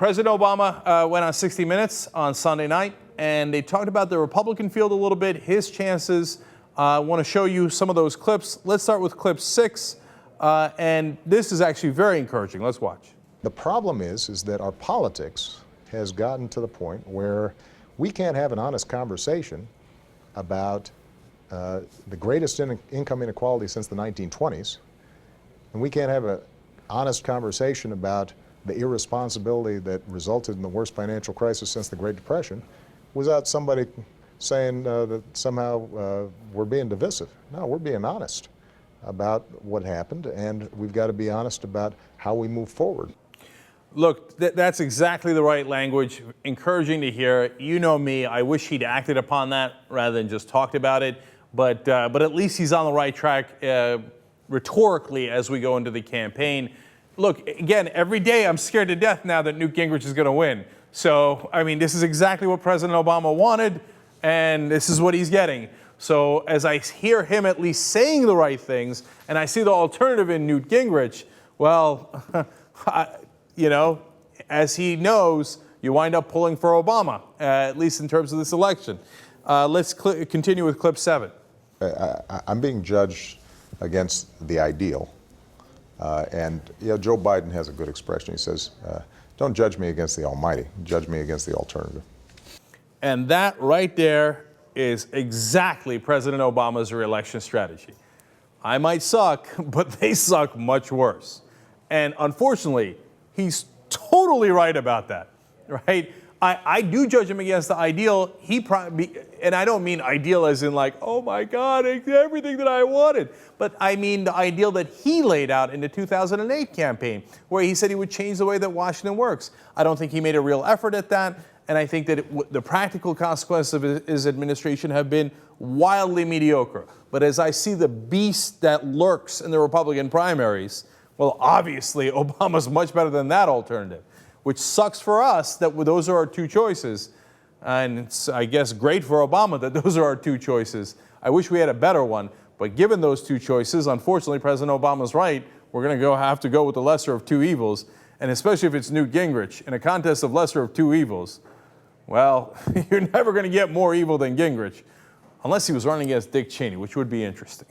President Obama went on 60 Minutes on Sunday night, and they talked about the Republican field a little bit, his chances. I want to show you some of those clips. Let's start with clip 6, and this is actually very encouraging. Let's watch. The problem is that our politics has gotten to the point where we can't have an honest conversation about the greatest income inequality since the 1920s, and we can't have an honest conversation about the irresponsibility that resulted in the worst financial crisis since the Great Depression without somebody saying that somehow we're being divisive. No, we're being honest about what happened, and we've got to be honest about how we move forward. Look, that's exactly the right language. Encouraging to hear. You know me, I wish he'd acted upon that rather than just talked about it. But at least he's on the right track rhetorically as we go into the campaign. Look, again, every day I'm scared to death now that Newt Gingrich is going to win. So, I mean, this is exactly what President Obama wanted, and this is what he's getting. So as I hear him at least saying the right things, and I see the alternative in Newt Gingrich, well, you know, as he knows, you wind up pulling for Obama, at least in terms of this election. Let's continue with clip 7. I'm being judged against the ideal. And you know, Joe Biden has a good expression. He says, don't judge me against the Almighty, judge me against the alternative. And that right there is exactly President Obama's reelection strategy. I might suck, but they suck much worse. And unfortunately, he's totally right about that, right? I do judge him against the ideal. He probably, and I don't mean ideal as in like, oh my God, everything that I wanted. But I mean the ideal that he laid out in the 2008 campaign, where he said he would change the way that Washington works. I don't think he made a real effort at that. And I think that the practical consequences of his administration have been wildly mediocre. But as I see the beast that lurks in the Republican primaries, well, obviously Obama's much better than that alternative, which sucks for us that those are our two choices. And it's, I guess, great for Obama that those are our two choices. I wish we had a better one. But given those two choices, unfortunately, President Obama's right. We're going to have to go with the lesser of two evils. And especially if it's Newt Gingrich in a contest of lesser of two evils, well, you're never going to get more evil than Gingrich, unless he was running against Dick Cheney, which would be interesting.